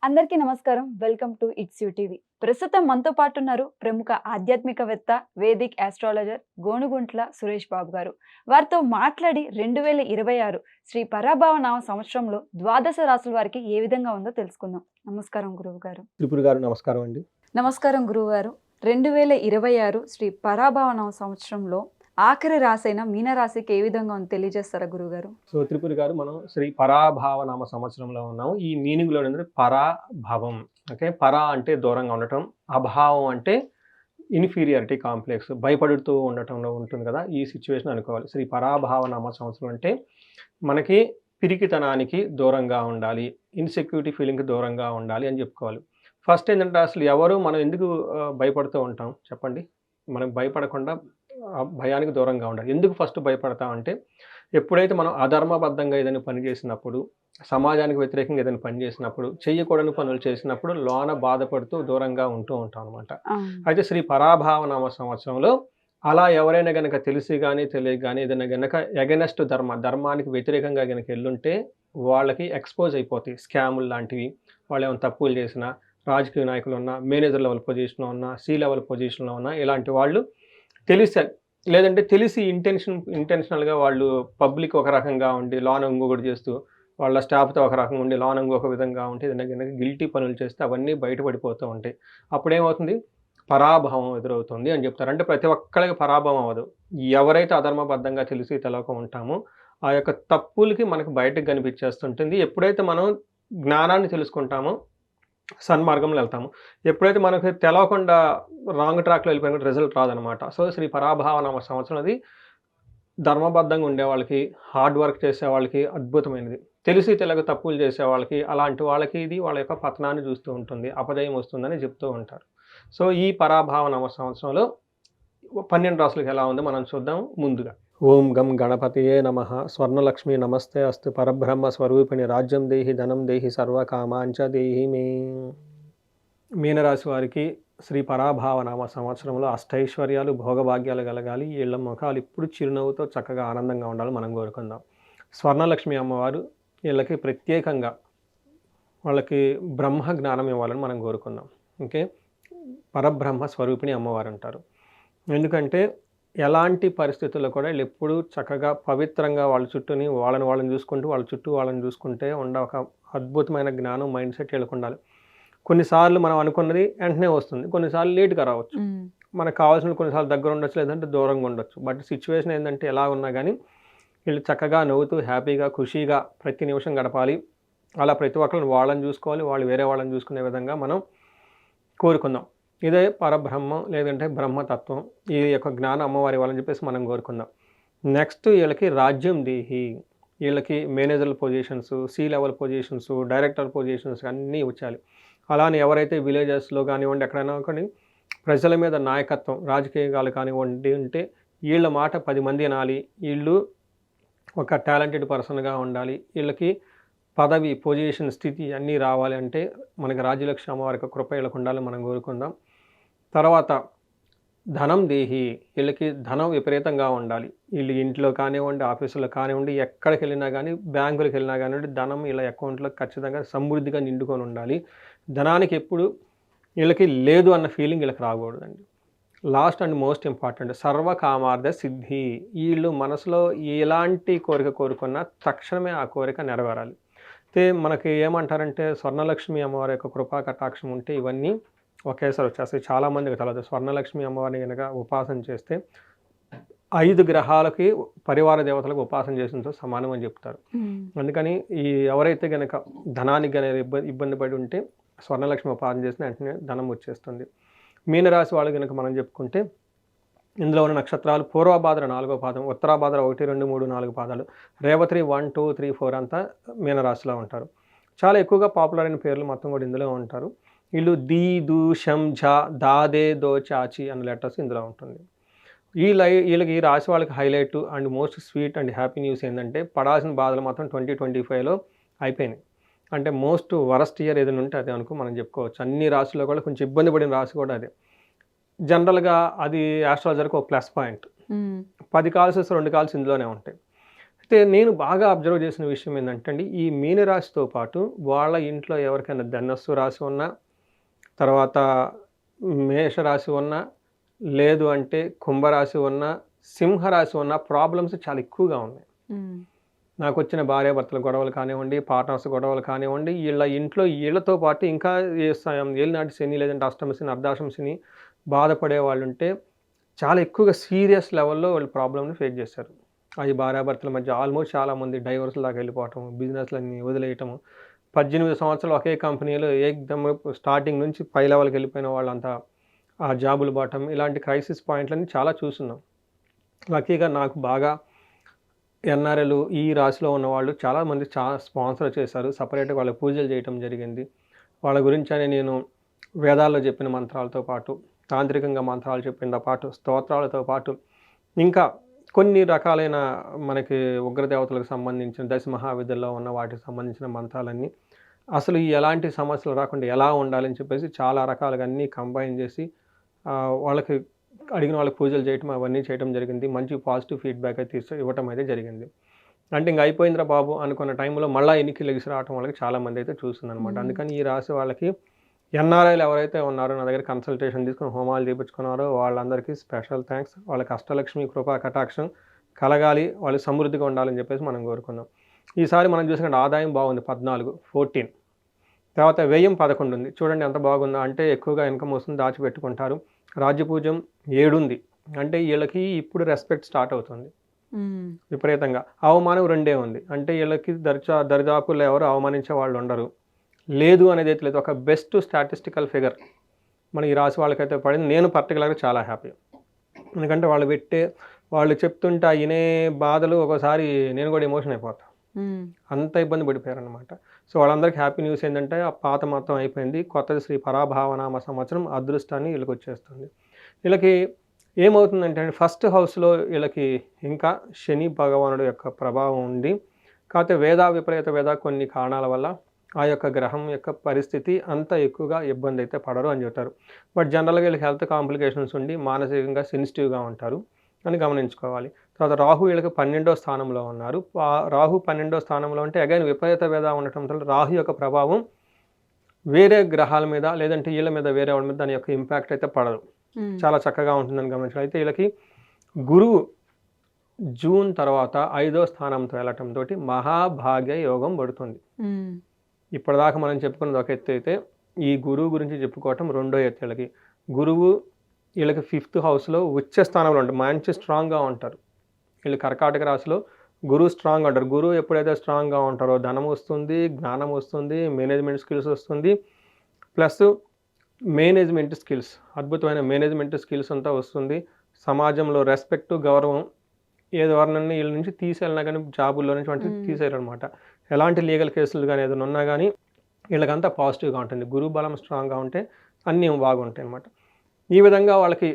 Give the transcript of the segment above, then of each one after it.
అందరికీ నమస్కారం. Welcome to it's you TV. ప్రస్తుతం మనతో పాటు ఉన్నారు ప్రముఖ ఆధ్యాత్మికవేత్త, వేదిక్ ఆస్ట్రాలజర్ గోనుగుంట్ల సురేష్ బాబు గారు. వారితో మాట్లాడి 2026 శ్రీ పరాభవ నామ సంవత్సరంలో ద్వాదశ రాశుల వారికి ఏ విధంగా ఉందో తెలుసుకుందాం. నమస్కారం గురువు గారు. త్రిపురి గారు నమస్కారం అండి. నమస్కారం గురువు గారు. 2026 శ్రీ పరాభవ నామ సంవత్సరంలో ఆఖరి రాశి అయిన మీనరాశికి ఏ విధంగా ఉందో తెలియజేస్తారా గురువుగారు? సో త్రిపురి గారు, మనం శ్రీ పరాభావ నామ సంవత్సరంలో ఉన్నాము. ఈ మీనింగ్ లో ఏంటంటే పరాభవం. ఓకే, పరా అంటే దూరంగా ఉండటం, అభావం అంటే ఇన్ఫీరియారిటీ కాంప్లెక్స్, భయపడుతూ ఉండటంలో ఉంటుంది కదా, ఈ సిచ్యువేషన్ అనుకోవాలి. శ్రీ పరాభావ నామ సంవత్సరం అంటే మనకి పిరికితనానికి దూరంగా ఉండాలి, ఇన్సెక్యూరిటీ ఫీలింగ్కి దూరంగా ఉండాలి అని చెప్పుకోవాలి. ఫస్ట్ ఏంటంటే, అసలు ఎవరు మనం ఎందుకు భయపడుతూ ఉంటాం చెప్పండి? మనం భయపడకుండా భయానికి దూరంగా ఉండాలి. ఎందుకు ఫస్ట్ భయపడతామంటే, ఎప్పుడైతే మనం అధర్మబద్ధంగా ఏదైనా పని చేసినప్పుడు, సమాజానికి వ్యతిరేకంగా ఏదైనా పని చేసినప్పుడు, చేయకూడని పనులు చేసినప్పుడు లోన బాధపడుతూ దూరంగా ఉంటూ ఉంటాం అనమాట. అయితే శ్రీ పరాభావనామ సంవత్సరంలో అలా ఎవరైనా గనక తెలిసి కానీ తెలియక కానీ ఏదైనా గనక ఎగనెస్ట్ ధర్మానికి వ్యతిరేకంగా గనక వెళ్ళుంటే వాళ్ళకి ఎక్స్పోజ్ అయిపోతాయి స్కాములు లాంటివి. వాళ్ళు ఏమైనా తప్పులు చేసినా, రాజకీయ నాయకులు ఉన్నా, మేనేజర్ లెవెల్ పొజిషన్లో ఉన్నా, సి లెవెల్ పొజిషన్లో ఉన్నా, ఇలాంటి వాళ్ళు తెలిసి లేదంటే తెలిసి ఇంటెన్షనల్గా వాళ్ళు పబ్లిక్ ఒక రకంగా ఉండి లోన ఇంకొకటి చేస్తూ, వాళ్ళ స్టాఫ్తో ఒక రకంగా ఉండి లోన ఇంకొక విధంగా ఉంటే ఏదైనా గిల్టీ పనులు చేస్తే అవన్నీ బయటపడిపోతూ ఉంటాయి. అప్పుడేమవుతుంది? పరాభవం ఎదురవుతుంది అని చెప్తారు. అంటే ప్రతి ఒక్కరికి పరాభవం అవ్వదు. ఎవరైతే అధర్మబద్ధంగా తెలిసి తెలవక ఉంటామో ఆ యొక్క తప్పులకి మనకు బయటకు కనిపించేస్తుంటుంది. ఎప్పుడైతే మనం జ్ఞానాన్ని తెలుసుకుంటామో సన్మార్గంలో వెళ్తాము. ఎప్పుడైతే మనకు తెలవకుండా రాంగ్ ట్రాక్‌లో వెళ్ళిపోయిన రిజల్ట్ రాదనమాట. సో, శ్రీ పరాభావనామ సంవత్సరం అది ధర్మబద్ధంగా ఉండేవాళ్ళకి, హార్డ్ వర్క్ చేసేవాళ్ళకి అద్భుతమైనది. తెలిసి తెలియక తప్పులు చేసేవాళ్ళకి, అలాంటి వాళ్ళకి ఇది వాళ్ళ యొక్క పతనాన్ని చూస్తూ ఉంటుంది. అపజయం వస్తుందని చెప్తూ ఉంటారు. సో, ఈ పరాభావనామ సంవత్సరంలో 12 రాసులకు ఎలా ఉందో మనం చూద్దాం ముందుగా. ఓం గం గణపతియే నమః. స్వర్ణలక్ష్మి నమస్తే అస్తు. పరబ్రహ్మ స్వరూపిణి రాజ్యం దేహి ధనం దేహి సర్వకామాంచ దేహి మే. మీనరాశి వారికి శ్రీ పరాభావనామ సంవత్సరంలో అష్టైశ్వర్యాలు, భోగభాగ్యాలు కలగాలి. వీళ్ళ ముఖాలు ఇప్పుడు చిరునవ్వుతో చక్కగా ఆనందంగా ఉండాలి మనం కోరుకుందాం. స్వర్ణలక్ష్మి అమ్మవారు వీళ్ళకి ప్రత్యేకంగా వాళ్ళకి బ్రహ్మ జ్ఞానం ఇవ్వాలని మనం కోరుకుందాం. ఓకే, పరబ్రహ్మ స్వరూపిణి అమ్మవారు అంటారు. ఎందుకంటే ఎలాంటి పరిస్థితుల్లో కూడా వీళ్ళు ఎప్పుడూ చక్కగా పవిత్రంగా వాళ్ళ చుట్టూని వాళ్ళని చూసుకుంటూ, వాళ్ళ చుట్టూ వాళ్ళని చూసుకుంటే ఒక అద్భుతమైన జ్ఞానం, మైండ్ సెట్ వీళ్ళకు ఉండాలి. కొన్నిసార్లు మనం అనుకున్నది వెంటనే వస్తుంది, కొన్నిసార్లు లేట్గా రావచ్చు. మనకు కావాల్సిన కొన్నిసార్లు దగ్గర ఉండొచ్చు, లేదంటే దూరంగా ఉండొచ్చు. బట్ సిచ్యువేషన్ ఏంటంటే ఎలా ఉన్నా కానీ వీళ్ళు చక్కగా నవ్వుతూ హ్యాపీగా ఖుషీగా ప్రతి నిమిషం గడపాలి. అలా ప్రతి ఒక్కరిని వాళ్ళని చూసుకోవాలి, వాళ్ళు వేరే వాళ్ళని చూసుకునే విధంగా మనం కోరుకుందాం. ఇదే పరబ్రహ్మం లేదంటే బ్రహ్మతత్వం, ఈ యొక్క జ్ఞానం అమ్మవారి ఇవ్వాలని చెప్పేసి మనం కోరుకుందాం. నెక్స్ట్ వీళ్ళకి రాజ్యం దేహి. వీళ్ళకి manager positions, C level positions, director positions అన్నీ వచ్చాలి. అలానే ఎవరైతే విలేజెస్లో కానివ్వండి, ఎక్కడైనా కానీ ప్రజల మీద నాయకత్వం, రాజకీయాలు కానివ్వండి ఉంటే వీళ్ళ మాట 10 మంది వినాలి. వీళ్ళు ఒక టాలెంటెడ్ పర్సన్గా ఉండాలి. వీళ్ళకి పదవి, పొజిషన్, స్థితి అన్నీ రావాలి అంటే మనకి రాజ్యలక్ష్మి అమ్మవారి యొక్క కృప వీళ్ళకు ఉండాలని మనం కోరుకుందాం. తర్వాత ధనం దేహి. వీళ్ళకి ధనం విపరీతంగా ఉండాలి. వీళ్ళు ఇంట్లో కానివ్వండి, ఆఫీసులో కానివ్వండి, ఎక్కడికి వెళ్ళినా కానీ, బ్యాంకులకు వెళ్ళినా కానివ్వండి, ధనం వీళ్ళ అకౌంట్లో ఖచ్చితంగా సమృద్ధిగా నిండుకొని ఉండాలి. ధనానికి ఎప్పుడు వీళ్ళకి లేదు అన్న ఫీలింగ్ వీళ్ళకి రాకూడదండి. లాస్ట్ అండ్ మోస్ట్ ఇంపార్టెంట్, సర్వకామార్థ సిద్ధి. వీళ్ళు మనసులో ఎలాంటి కోరిక కోరుకున్నా తక్షణమే ఆ కోరిక నెరవేరాలి. అయితే మనకి ఏమంటారంటే, స్వర్ణలక్ష్మి అమ్మవారి యొక్క కృపా కటాక్షం ఉంటే ఇవన్నీ ఒకేసారి వచ్చేస్తాయి. చాలామందికి తెలియదు. స్వర్ణలక్ష్మి అమ్మవారిని కనుక ఉపాసన చేస్తే 5 గ్రహాలకి పరివార దేవతలకు ఉపాసన చేసినతో సమానం అని చెప్తారు. అందుకని ఎవరైతే కనుక ధనానికి కనుక ఇబ్బంది పడి ఉంటే స్వర్ణలక్ష్మి ఉపాసన చేసిన వెంటనే ధనం వచ్చేస్తుంది. మీనరాశి వాళ్ళు కనుక మనం చెప్పుకుంటే ఇందులో ఉన్న నక్షత్రాలు పూర్వభాద్ర 4వ పాదం, ఉత్తరాభాద్ర 1, 2, 3, 4 పాదాలు, రేవతి 1, 2, 3, 4 అంతా మీనరాశిలో ఉంటారు. చాలా ఎక్కువగా పాపులర్ అయిన పేర్లు మొత్తం కూడా ఇందులో ఉంటారు. వీళ్ళు దీ, దు, షం, ఝ, దా, దే, దో, చాచి అన్న లెటర్స్ ఇందులో ఉంటుంది. వీళ్ళకి ఈ రాశి వాళ్ళకి highlight and most sweet and happy news ఏంటంటే, పడాల్సిన బాధలు మాత్రం 2025లో అయిపోయినాయి. అంటే మోస్ట్ వరస్ట్ ఇయర్ ఏదైనా ఉంటే అదే అనుకో మనం చెప్పుకోవచ్చు. అన్ని రాశుల్లో కూడా కొంచెం ఇబ్బంది పడిన రాశి కూడా అదే. జనరల్గా అది ఆస్ట్రాలజర్కి ఒక ప్లస్ పాయింట్. 10 కాల్స్ 2 కాల్స్ ఇందులోనే ఉంటాయి. అయితే నేను బాగా అబ్జర్వ్ చేసిన విషయం ఏంటంటే అండి, ఈ మీనరాశితో పాటు వాళ్ళ ఇంట్లో ఎవరికైనా ధనస్సు రాశి ఉన్నా, తర్వాత మేషరాశి ఉన్నా, లేదు అంటే కుంభరాశి ఉన్నా, సింహరాశి ఉన్నా ప్రాబ్లమ్స్ చాలా ఎక్కువగా ఉన్నాయి. నాకొచ్చిన భార్యాభర్తల గొడవలు కానివ్వండి, పార్ట్నర్స్ గొడవలు కానివ్వండి, ఈళ్ళ ఇంట్లో ఈళ్ళతో పాటు ఇంకా ఏలినాటి శని లేదంటే అష్టమ శని, అర్ధాష్టమ శని బాధపడే వాళ్ళుంటే చాలా ఎక్కువగా సీరియస్ లెవెల్‌లో వాళ్ళు ప్రాబ్లమ్‌ని ఫేస్ చేశారు. అది భార్యాభర్తల మధ్య ఆల్మోస్ట్ చాలామంది డైవోర్స్‌ల దాకా వెళ్ళిపోవటం, బిజినెస్‌లన్నీ వదిలేయటము. 18 సంవత్సరాలు ఒకే కంపెనీలో ఏకదమ్ స్టార్టింగ్ నుంచి పై లెవెల్‌కి వెళ్ళిపోయిన వాళ్ళంతా ఆ జాబులు పోవటం, ఇలాంటి క్రైసిస్ పాయింట్‌లన్నీ చాలా చూసున్నాం. లక్కీగా నాకు బాగా ఎన్ఆర్ఐలు ఈ రాశిలో ఉన్నవాళ్ళు చాలామంది స్పాన్సర్ చేశారు. సెపరేట్‌గా వాళ్ళకి పూజలు చేయటం జరిగింది. వాళ్ళ గురించని నేను వేదాల్లో చెప్పిన మంత్రాలతో పాటు, తాంత్రికంగా మంత్రాలు చెప్పినతో పాటు, స్తోత్రాలతో పాటు ఇంకా కొన్ని రకాలైన మనకి ఉగ్రదేవతలకు సంబంధించిన దశ మహావిద్యల్లో ఉన్న వాటికి సంబంధించిన మంత్రాలన్నీ అసలు ఈ ఎలాంటి సమస్యలు రాకుండా ఎలా ఉండాలని చెప్పేసి చాలా రకాలుగా అన్నీ కంబైన్ చేసి వాళ్ళకి అడిగిన వాళ్ళకి పూజలు చేయటం అవన్నీ చేయడం జరిగింది. మంచి పాజిటివ్ ఫీడ్‌బ్యాక్ అయితే ఇవ్వటం అయితే జరిగింది. అంటే ఇంక అయిపోయిందిరా బాబు అనుకున్న టైంలో మళ్ళా ఎనికి లెగిసి రావటం వాళ్ళకి చాలామంది అయితే చూస్తుందనమాట. అందుకని ఈ రాశి వాళ్ళకి ఎన్ఆర్ఐలు ఎవరైతే ఉన్నారో నా దగ్గర కన్సల్టేషన్ తీసుకొని హోమాలు చేయించుకున్నారో వాళ్ళందరికీ స్పెషల్ థ్యాంక్స్. వాళ్ళకి అష్టలక్ష్మి కృపా కటాక్షం కలగాలి, వాళ్ళు సమృద్ధిగా ఉండాలని చెప్పేసి మనం కోరుకుందాం. ఈసారి మనం చూసినట్టు ఆదాయం బాగుంది 14 తర్వాత వ్యయం 11 ఉంది. చూడండి ఎంత బాగుందో. అంటే ఎక్కువగా ఇన్కమ్ వస్తుంది, దాచిపెట్టుకుంటారు. రాజ్యపూజ్యం 7 ఉంది. అంటే వీళ్ళకి ఇప్పుడు రెస్పెక్ట్ స్టార్ట్ అవుతుంది విపరీతంగా. అవమానం 2 ఉంది. అంటే వీళ్ళకి దరిదాపుల్లో ఎవరు అవమానించే వాళ్ళు ఉండరు. లేదు అనేది అయితే లేదు. ఒక బెస్ట్ స్టాటిస్టికల్ ఫిగర్ మన ఈ రాశి వాళ్ళకైతే పడింది. నేను పర్టికులర్గా చాలా హ్యాపీ. ఎందుకంటే వాళ్ళు చెప్తుంటే వినే బాధలు ఒకసారి నేను కూడా ఎమోషన్ అయిపోతాను. అంత ఇబ్బంది పడిపోయారనమాట. సో వాళ్ళందరికీ హ్యాపీ న్యూస్ ఏంటంటే ఆ పాత మొత్తం అయిపోయింది. కొత్తది శ్రీ పరాభావనామ సంవత్సరం అదృష్టాన్ని వీళ్ళకి వచ్చేస్తుంది. వీళ్ళకి ఏమవుతుందంటే ఫస్ట్ హౌస్లో వీళ్ళకి ఇంకా శని భగవానుడు యొక్క ప్రభావం ఉంది. కాకపోతే విపరీత కొన్ని కారణాల వల్ల ఆ యొక్క గ్రహం యొక్క పరిస్థితి అంత ఎక్కువగా ఇబ్బంది అయితే పడరు అని చెప్తారు. బట్ జనరల్గా వీళ్ళకి హెల్త్ కాంప్లికేషన్స్ ఉండి మానసికంగా సెన్సిటివ్గా ఉంటారు అని గమనించుకోవాలి. తర్వాత రాహు వీళ్ళకి 12వ స్థానంలో ఉన్నారు. రాహు 12వ స్థానంలో ఉంటే అగైన్ విపరీత ఉండటంతో రాహు యొక్క ప్రభావం వేరే గ్రహాల మీద లేదంటే వీళ్ళ మీద వేరే వాళ్ళ మీద దాని యొక్క ఇంపాక్ట్ అయితే పడదు. చాలా చక్కగా ఉంటుందని గమనించాలి. అయితే వీళ్ళకి గురువు జూన్ తర్వాత 5వ స్థానంతో వెళ్ళటంతో మహాభాగ్య యోగం పడుతుంది. ఇప్పటిదాకా మనం చెప్పుకున్నది ఒక ఎత్తు అయితే ఈ గురువు గురించి చెప్పుకోవటం రెండో ఎత్తు. వీళ్ళకి గురువు వీళ్ళకి 5th హౌస్లో ఉచ్చ స్థానంలో ఉంటారు. మంచి స్ట్రాంగ్గా ఉంటారు. వీళ్ళు కర్కాటక రాశిలో గురువు స్ట్రాంగ్గా ఉంటారు. గురువు ఎప్పుడైతే స్ట్రాంగ్గా ఉంటారో ధనం వస్తుంది, జ్ఞానం వస్తుంది, మేనేజ్మెంట్ స్కిల్స్ వస్తుంది, ప్లస్ మేనేజ్మెంట్ స్కిల్స్, అద్భుతమైన మేనేజ్మెంట్ స్కిల్స్ అంతా వస్తుంది. సమాజంలో రెస్పెక్ట్, గౌరవం ఎవరినన్నా వీళ్ళ నుంచి తీసేయాలన్నా కానీ జాబుల్లో నుంచి వంటి తీసేయాలన్నమాట. ఎలాంటి లీగల్ కేసులు కానీ ఏదైనా ఉన్నా కానీ వీళ్ళకంతా పాజిటివ్గా ఉంటుంది. గురువు బలం స్ట్రాంగ్గా ఉంటే అన్నీ బాగుంటాయి అన్నమాట. ఈ విధంగా వాళ్ళకి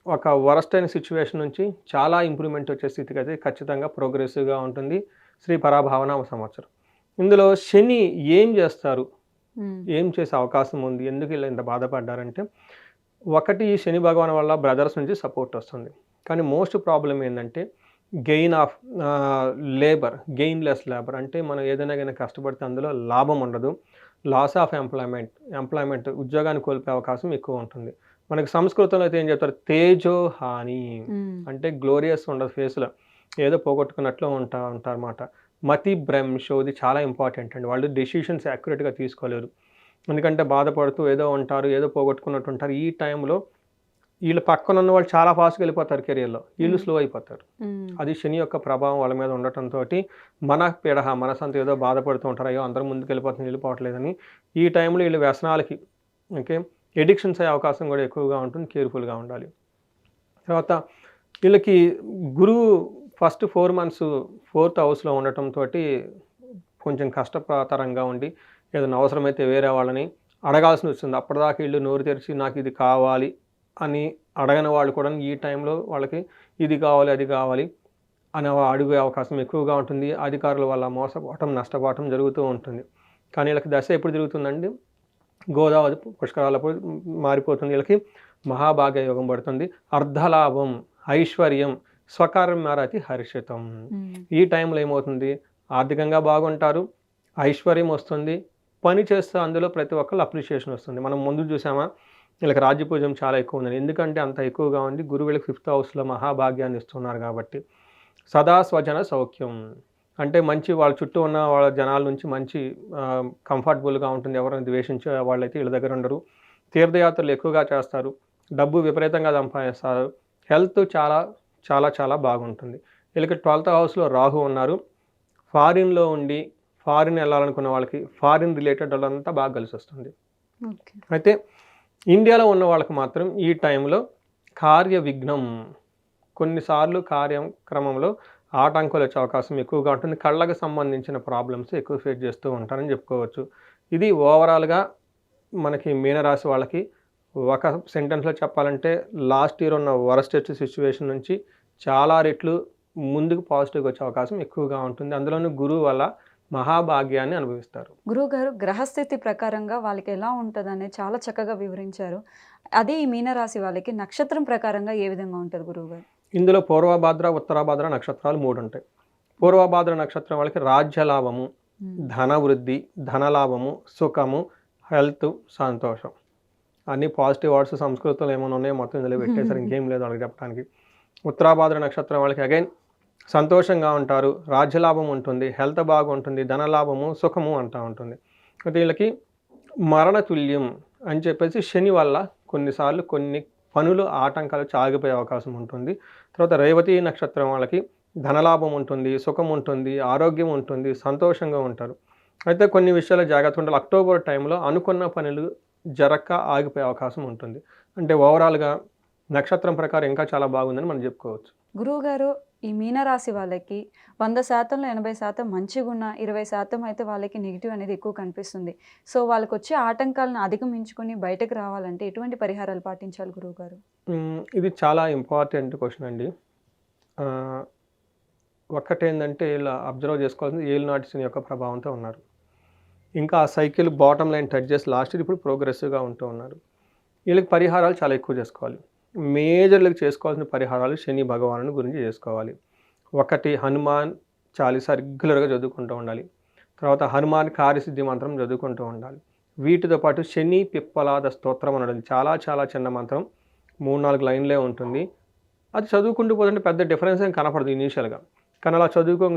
ఒక వరస్ట్ అయిన సిచ్యువేషన్ నుంచి చాలా ఇంప్రూవ్మెంట్ వచ్చే స్థితికి అయితే ఖచ్చితంగా ప్రోగ్రెసివ్గా ఉంటుంది శ్రీ పరాభావనామ సంవత్సరం. ఇందులో శని ఏం చేస్తారు, ఏం చేసే అవకాశం ఉంది, ఎందుకు ఇలా ఇంత బాధపడ్డారంటే ఒకటి శని భగవాన్ వల్ల బ్రదర్స్ నుంచి సపోర్ట్ వస్తుంది. కానీ మోస్ట్ ప్రాబ్లం ఏంటంటే గెయిన్లెస్ లేబర్. అంటే మనం ఏదైనా కానీ కష్టపడితే అందులో లాభం ఉండదు. లాస్ ఆఫ్ ఎంప్లాయ్మెంట్ ఉద్యోగాన్ని కోల్పోయే అవకాశం ఎక్కువ ఉంటుంది. మనకి సంస్కృతంలో అయితే ఏం చెప్తారు, తేజో హాని అంటే గ్లోరియస్ ఉండదు, ఫేస్లో ఏదో పోగొట్టుకున్నట్లు ఉంటారన్నమాట. మతి భ్రంశో, ఇది చాలా ఇంపార్టెంట్ అండి. వాళ్ళు డెసిషన్స్ యాక్యురేట్గా తీసుకోలేరు. ఎందుకంటే బాధపడుతూ ఏదో ఉంటారు, ఏదో పోగొట్టుకున్నట్టు ఉంటారు. ఈ టైంలో వీళ్ళు పక్కన ఉన్న వాళ్ళు చాలా ఫాస్ట్గా వెళ్ళిపోతారు కెరియర్లో, వీళ్ళు స్లో అయిపోతారు. అది శని యొక్క ప్రభావం వాళ్ళ మీద ఉండటంతో మనసంతా ఏదో బాధపడుతూ ఉంటారు, అయ్యో అందరూ ముందుకు వెళ్ళిపోవట్లేదని. ఈ టైంలో వీళ్ళు వ్యసనాలకి ఎడిక్షన్స్ అయ్యే అవకాశం కూడా ఎక్కువగా ఉంటుంది. కేర్ఫుల్గా ఉండాలి. తర్వాత వీళ్ళకి గురువు ఫస్ట్ 4 months 4th హౌస్లో ఉండటంతో కొంచెం కష్టతరంగా ఉండి ఏదైనా అవసరమైతే వేరే వాళ్ళని అడగాల్సి వస్తుంది. అప్పటిదాకా వీళ్ళు నోరు తెరిచి నాకు ఇది కావాలి అని అడగని వాళ్ళు కూడా ఈ టైంలో వాళ్ళకి ఇది కావాలి అది కావాలి అని అడిగే అవకాశం ఎక్కువగా ఉంటుంది. అధికారుల వల్ల మోసపోవటం, నష్టపోవటం జరుగుతూ ఉంటుంది. కానీ వీళ్ళకి దశ ఎప్పుడు జరుగుతుందండి, గోదావరి పుష్కరాలప్పుడు మారిపోతుంది. వీళ్ళకి మహాభాగ్య యోగం పడుతుంది. అర్ధలాభం, ఐశ్వర్యం, స్వకర్మరతి హర్షితం. ఈ టైంలో ఏమవుతుంది, ఆర్థికంగా బాగుంటారు, ఐశ్వర్యం వస్తుంది, పని చేస్తే అందులో ప్రతి ఒక్కళ్ళు అప్రిషియేషన్ వస్తుంది. మనం ముందు చూసామా, వీళ్ళకి రాజ్యపూజ్యం చాలా ఎక్కువ ఉందని. ఎందుకంటే అంత ఎక్కువగా ఉంది, గురువు వీళ్ళకి 5th హౌస్లో మహాభాగ్యాన్ని ఇస్తున్నారు కాబట్టి. సదా స్వజన సౌఖ్యం అంటే మంచి వాళ్ళ చుట్టూ ఉన్న వాళ్ళ జనాల నుంచి మంచి కంఫర్టబుల్గా ఉంటుంది. ఎవరైనా ద్వేషించే వాళ్ళైతే వీళ్ళ దగ్గర ఉండరు. తీర్థయాత్రలు ఎక్కువగా చేస్తారు, డబ్బు విపరీతంగా సంపాదిస్తారు, హెల్త్ చాలా చాలా చాలా బాగుంటుంది. వీళ్ళకి 12th హౌస్లో రాహు ఉన్నారు. ఫారిన్లో ఉండి ఫారిన్ వెళ్ళాలనుకున్న వాళ్ళకి ఫారిన్ రిలేటెడ్ వాళ్ళంతా బాగా కలిసి వస్తుంది. అయితే ఇండియాలో ఉన్న వాళ్ళకి మాత్రం ఈ టైంలో కార్య విఘ్నం, కొన్నిసార్లు కార్యక్రమంలో ఆటంకాలు వచ్చే అవకాశం ఎక్కువగా ఉంటుంది. కళ్ళకు సంబంధించిన ప్రాబ్లమ్స్ ఎక్కువ ఫేస్ చేస్తూ ఉంటారని చెప్పుకోవచ్చు. ఇది ఓవరాల్గా మనకి మీనరాశి వాళ్ళకి ఒక సెంటెన్స్లో చెప్పాలంటే లాస్ట్ ఇయర్ ఉన్న వరస్ట్ సిచ్యువేషన్ నుంచి చాలా రెట్లు ముందుకు పాజిటివ్గా వచ్చే అవకాశం ఎక్కువగా ఉంటుంది. అందులోనూ గురువు వల్ల మహాభాగ్యాన్ని అనుభవిస్తారు. గురువు గారు గ్రహస్థితి ప్రకారంగా వాళ్ళకి ఎలా ఉంటుందని చాలా చక్కగా వివరించారు. అదే ఈ మీనరాశి వాళ్ళకి నక్షత్రం ప్రకారంగా ఏ విధంగా ఉంటుంది గురువు గారు? ఇందులో పూర్వభాద్ర ఉత్తరాభాద్ర నక్షత్రాలు 3 ఉంటాయి. పూర్వభాద్ర నక్షత్రం వాళ్ళకి రాజ్యలాభము, ధనవృద్ధి, ధనలాభము, సుఖము, హెల్త్, సంతోషం, అన్ని పాజిటివ్ వర్డ్స్ సంస్కృతంలో ఏమైనా ఉన్నాయో మొత్తం ఇందులో పెట్టేశారు, ఇంకేం లేదు వాళ్ళకి చెప్పడానికి. ఉత్తరాభాద్ర నక్షత్రం వాళ్ళకి అగైన్ సంతోషంగా ఉంటారు, రాజ్యలాభం ఉంటుంది, హెల్త్ బాగుంటుంది, ధనలాభము, సుఖము అంటూ ఉంటుంది. అయితే వీళ్ళకి మరణతుల్యం అని చెప్పేసి శని వల్ల కొన్నిసార్లు కొన్ని పనులు ఆటంకాలు ఆగిపోయే అవకాశం ఉంటుంది. తర్వాత రేవతి నక్షత్రం వాళ్ళకి ధనలాభం ఉంటుంది, సుఖం ఉంటుంది, ఆరోగ్యం ఉంటుంది, సంతోషంగా ఉంటారు. అయితే కొన్ని విషయాలు జాగ్రత్త ఉండాలి. అక్టోబర్ టైంలో అనుకున్న పనులు జరక్క ఆగిపోయే అవకాశం ఉంటుంది. అంటే ఓవరాల్గా నక్షత్రం ప్రకారం ఇంకా చాలా బాగుందని మనం చెప్పుకోవచ్చు. గురువు గారు ఈ మీనరాశి వాళ్ళకి 100%లో 80% మంచిగా ఉన్న 20% అయితే వాళ్ళకి నెగిటివ్ అనేది ఎక్కువ కనిపిస్తుంది. సో వాళ్ళకి వచ్చే ఆటంకాలను అధిగమించుకొని బయటకు రావాలంటే ఎటువంటి పరిహారాలు పాటించాలి గురువు గారు? ఇది చాలా ఇంపార్టెంట్ క్వశ్చన్ అండి. ఒక్కటేంటంటే ఇలా అబ్జర్వ్ చేసుకోవాల్సింది, ఏలినాటి శని యొక్క ప్రభావంతో ఉన్నారు. ఇంకా ఆ సైకిల్ బాటమ్ లైన్ టచ్ చేసి లాస్ట్ ఇయర్ ఇప్పుడు ప్రోగ్రెసివ్గా ఉంటూ ఉన్నారు. వీళ్ళకి పరిహారాలు చాలా ఎక్కువ చేసుకోవాలి. మేజర్లకు చేసుకోవాల్సిన పరిహారాలు శని భగవాను గురించి చేసుకోవాలి. ఒకటి, హనుమాన్ చాలీసా రెగ్యులర్గా చదువుకుంటూ ఉండాలి. తర్వాత హనుమాన్ కార్యసిద్ధి మంత్రం చదువుకుంటూ ఉండాలి. వీటితో పాటు శని పిప్పలాద స్తోత్రం అనేది చాలా చాలా చిన్న మంత్రం, 3-4 లైన్లే ఉంటుంది. అది చదువుకుంటూ పోతుంటే పెద్ద డిఫరెన్స్ ఏం కనపడదు ఇనీషియల్గా. కానీ అలా చదువుకోగా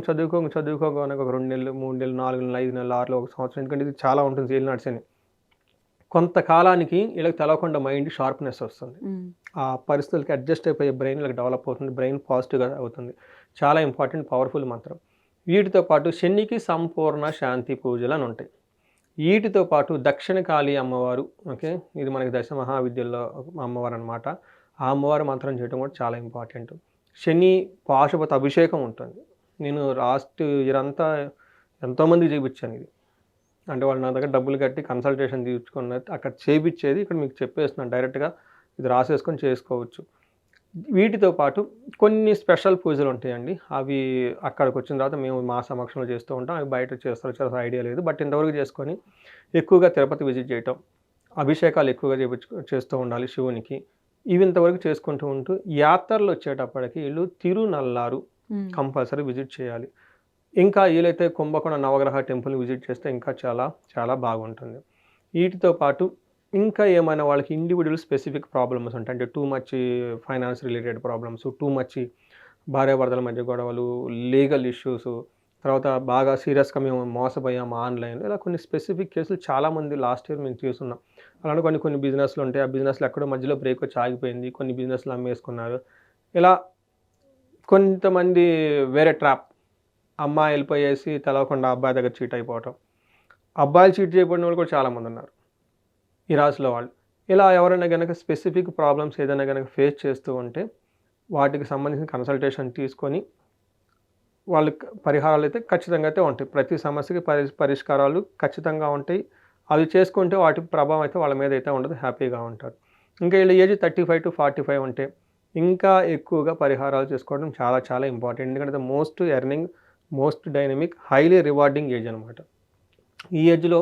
ఒక 2 నెలలు, 3 నెలలు, 4 నెలలు, 5 నెలలు, 6 నెలలు, 1 సంవత్సరం, ఎందుకంటే ఇది చాలా ఉంటుంది ఏలినాటి శని. కొంతకాలానికి వీళ్ళకి తెలవకుండా మైండ్ షార్ప్నెస్ వస్తుంది. ఆ పరిస్థితులకి అడ్జస్ట్ అయిపోయే బ్రెయిన్ వీళ్ళకి డెవలప్ అవుతుంది, బ్రెయిన్ పాజిటివ్గా అవుతుంది. చాలా ఇంపార్టెంట్, పవర్ఫుల్ మంత్రం. వీటితో పాటు శనికి సంపూర్ణ శాంతి పూజలు అని ఉంటాయి. వీటితో పాటు దక్షిణకాళి అమ్మవారు, ఓకే, ఇది మనకి దశ మహావిద్యల్లో అమ్మవారు అనమాట. ఆ అమ్మవారి మంత్రం చేయడం కూడా చాలా ఇంపార్టెంట్. శని పాశుపత అభిషేకం ఉంటుంది. నేను లాస్ట్ ఇయర్ అంతా ఎంతోమందికి చూపించాను ఇది. అంటే వాళ్ళు నా దగ్గర డబ్బులు కట్టి కన్సల్టేషన్ తీసుకున్నది అక్కడ చేయించేది ఇక్కడ మీకు చెప్పేస్తున్నాను డైరెక్ట్గా, ఇది రాసేసుకొని చేసుకోవచ్చు. వీటితో పాటు కొన్ని స్పెషల్ పూజలు ఉంటాయండి. అవి అక్కడికి వచ్చిన తర్వాత మేము మా సమక్షంలో చేస్తూ ఉంటాం. అవి బయట చేస్తారు ఐడియా లేదు, బట్ ఇంతవరకు చేసుకొని ఎక్కువగా తిరుపతి విజిట్ చేయటం, అభిషేకాలు ఎక్కువగా చేస్తూ ఉండాలి శివునికి. ఇవి ఇంతవరకు చేసుకుంటూ ఉంటూ యాత్రలు వచ్చేటప్పటికి వీళ్ళు తిరునల్లారు కంపల్సరీ విజిట్ చేయాలి. ఇంకా వీలైతే కుంభకోణ నవగ్రహ టెంపుల్ని విజిట్ చేస్తే ఇంకా చాలా చాలా బాగుంటుంది. వీటితో పాటు ఇంకా ఏమైనా వాళ్ళకి ఇండివిజువల్ స్పెసిఫిక్ ప్రాబ్లమ్స్ ఉంటాయి, అంటే too much finance related problems, too much భార్యాభర్తల మధ్య గొడవలు, లీగల్ ఇష్యూస్, తర్వాత బాగా సీరియస్గా మేము మోసపోయాము ఆన్లైన్, ఇలా కొన్ని స్పెసిఫిక్ కేసులు చాలామంది లాస్ట్ ఇయర్ మేము చూస్తున్నాం. అలానే కొన్ని బిజినెస్లు ఉంటాయి, ఆ బిజినెస్లు ఎక్కడో మధ్యలో బ్రేక్ వచ్చి ఆగిపోయింది, కొన్ని బిజినెస్లు అమ్మేసుకున్నారు. ఇలా కొంతమంది వేరే ట్రాప్, అమ్మాయి వెళ్ళిపోయేసి తెలవకుండా అబ్బాయి దగ్గర చీట్ అయిపోవటం, అబ్బాయిలు చీట్ చేయబడిన వాళ్ళు కూడా చాలామంది ఉన్నారు ఈ రాశిలో వాళ్ళు. ఇలా ఎవరైనా కనుక స్పెసిఫిక్ ప్రాబ్లమ్స్ ఏదైనా కనుక ఫేస్ చేస్తూ ఉంటే వాటికి సంబంధించిన కన్సల్టేషన్ తీసుకొని వాళ్ళకి పరిహారాలు అయితే ఖచ్చితంగా అయితే ఉంటాయి. ప్రతి సమస్యకి పరిష్కారాలు ఖచ్చితంగా ఉంటాయి. అవి చేసుకుంటే వాటి ప్రభావం అయితే వాళ్ళ మీద అయితే ఉండదు, హ్యాపీగా ఉంటారు. ఇంకా వీళ్ళ ఏజ్ 35 to 45 ఉంటే ఇంకా ఎక్కువగా పరిహారాలు చేసుకోవడం చాలా చాలా ఇంపార్టెంట్. ఎందుకంటే most earning, most dynamic, highly rewarding age అనమాట. ఈ ఏజ్లో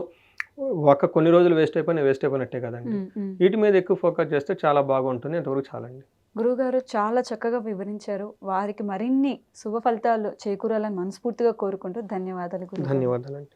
కొన్ని రోజులు వేస్ట్ అయిపోయినట్టే కదండి. వీటి మీద ఎక్కువ ఫోకస్ చేస్తే చాలా బాగుంటుంది. అంతవరకు చాలండి. గురువుగారు చాలా చక్కగా వివరించారు. వారికి మరిన్ని శుభ ఫలితాలు చేకూరాలని మనస్ఫూర్తిగా కోరుకుంటూ ధన్యవాదాలు గురుగారు. ధన్యవాదాలండి.